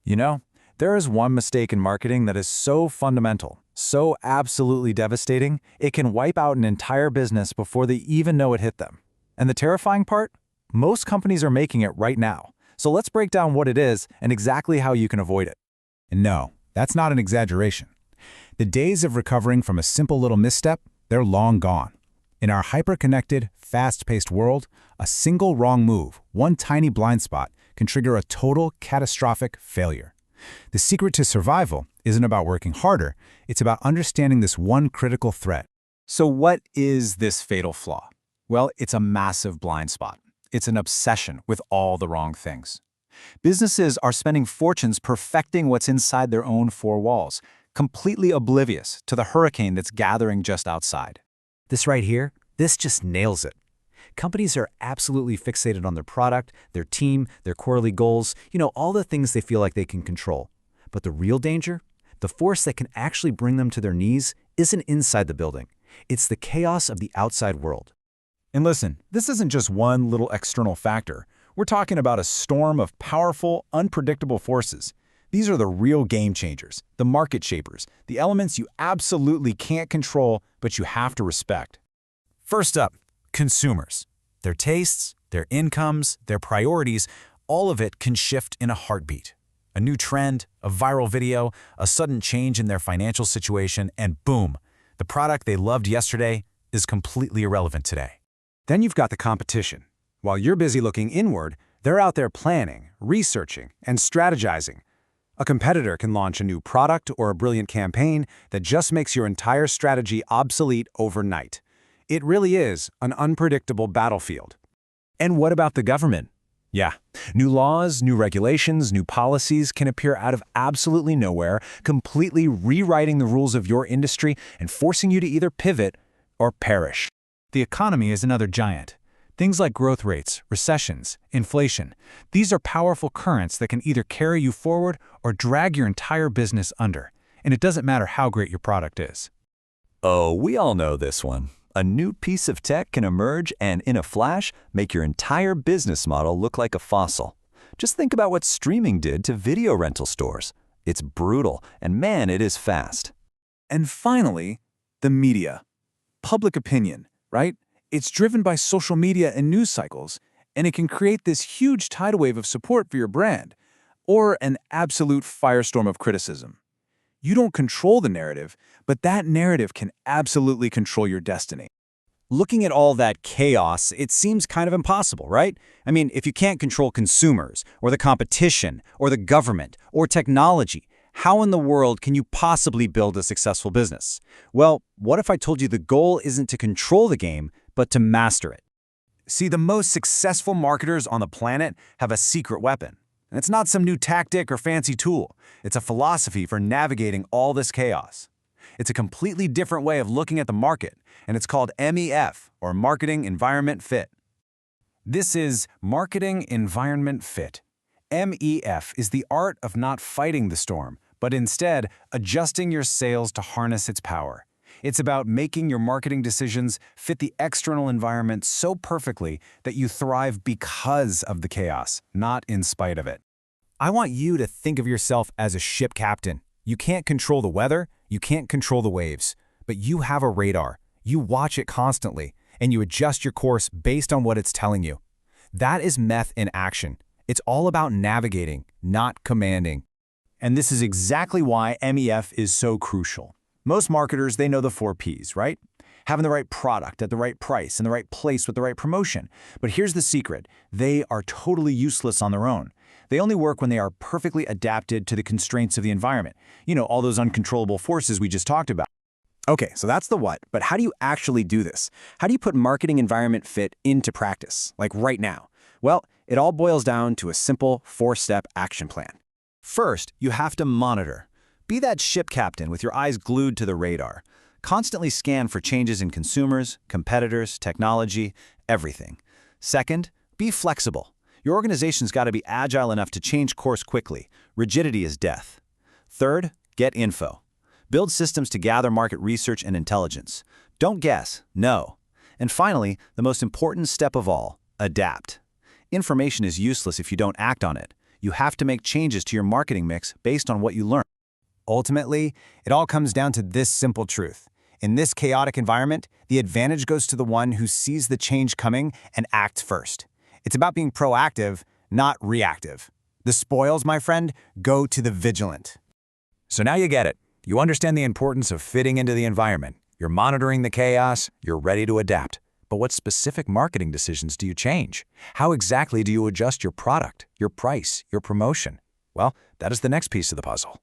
You know, there is one mistake in marketing that is so fundamental, so absolutely devastating, it can wipe out an entire business before they even know it hit them. And the terrifying part? Most companies are making it right now. So let's break down what it is and exactly how you can avoid it. And no, that's not an exaggeration. The days of recovering from a simple little misstep, they're long gone. In our hyper-connected, fast-paced world, a single wrong move, one tiny blind spot, can trigger a total, catastrophic failure. The secret to survival isn't about working harder, it's about understanding this one critical threat. So what is this fatal flaw? Well, it's a massive blind spot. It's an obsession with all the wrong things. Businesses are spending fortunes perfecting what's inside their own four walls, completely oblivious to the hurricane that's gathering just outside. This right here, this just nails it. Companies are absolutely fixated on their product, their team, their quarterly goals, all the things they feel like they can control. But the real danger, the force that can actually bring them to their knees, isn't inside the building. It's the chaos of the outside world. And listen, this isn't just one little external factor. We're talking about a storm of powerful, unpredictable forces. These are the real game changers, the market shapers, the elements you absolutely can't control, but you have to respect. First up, consumers. Their tastes, their incomes, their priorities, all of it can shift in a heartbeat. A new trend, a viral video, a sudden change in their financial situation, and boom, the product they loved yesterday is completely irrelevant today. Then you've got the competition. While you're busy looking inward, they're out there planning, researching, and strategizing. A competitor can launch a new product or a brilliant campaign that just makes your entire strategy obsolete overnight. It really is an unpredictable battlefield. And what about the government? Yeah, new laws, new regulations, new policies can appear out of absolutely nowhere, completely rewriting the rules of your industry and forcing you to either pivot or perish. The economy is another giant. Things like growth rates, recessions, inflation. These are powerful currents that can either carry you forward or drag your entire business under. And it doesn't matter how great your product is. Oh, we all know this one. A new piece of tech can emerge and, in a flash, make your entire business model look like a fossil. Just think about what streaming did to video rental stores. It's brutal, and man, it is fast. And finally, the media. Public opinion, right? It's driven by social media and news cycles, and it can create this huge tidal wave of support for your brand, or an absolute firestorm of criticism. You don't control the narrative, but that narrative can absolutely control your destiny. Looking at all that chaos, it seems kind of impossible, right? I mean, if you can't control consumers, or the competition, or the government, or technology, how in the world can you possibly build a successful business? Well, what if I told you the goal isn't to control the game, but to master it? See, the most successful marketers on the planet have a secret weapon. And it's not some new tactic or fancy tool. It's a philosophy for navigating all this chaos. It's a completely different way of looking at the market, and it's called MEF, or Marketing Environment Fit. This is Marketing Environment Fit. MEF is the art of not fighting the storm, but instead adjusting your sails to harness its power. It's about making your marketing decisions fit the external environment so perfectly that you thrive because of the chaos, not in spite of it. I want you to think of yourself as a ship captain. You can't control the weather, you can't control the waves, but you have a radar. You watch it constantly, and you adjust your course based on what it's telling you. That is MEF in action. It's all about navigating, not commanding. And this is exactly why MEF is so crucial. Most marketers, they know the 4 Ps, right? Having the right product at the right price in the right place with the right promotion. But here's the secret. They are totally useless on their own. They only work when they are perfectly adapted to the constraints of the environment. All those uncontrollable forces we just talked about. Okay, so that's the what, but how do you actually do this? How do you put marketing environment fit into practice, like right now? Well, it all boils down to a simple 4-step action plan. First, you have to monitor. Be that ship captain with your eyes glued to the radar. Constantly scan for changes in consumers, competitors, technology, everything. Second, be flexible. Your organization's got to be agile enough to change course quickly. Rigidity is death. Third, get info. Build systems to gather market research and intelligence. Don't guess, know. And finally, the most important step of all, adapt. Information is useless if you don't act on it. You have to make changes to your marketing mix based on what you learn. Ultimately, it all comes down to this simple truth. In this chaotic environment, the advantage goes to the one who sees the change coming and acts first. It's about being proactive, not reactive. The spoils, my friend, go to the vigilant. So now you get it. You understand the importance of fitting into the environment. You're monitoring the chaos. You're ready to adapt. But what specific marketing decisions do you change? How exactly do you adjust your product, your price, your promotion? Well, that is the next piece of the puzzle.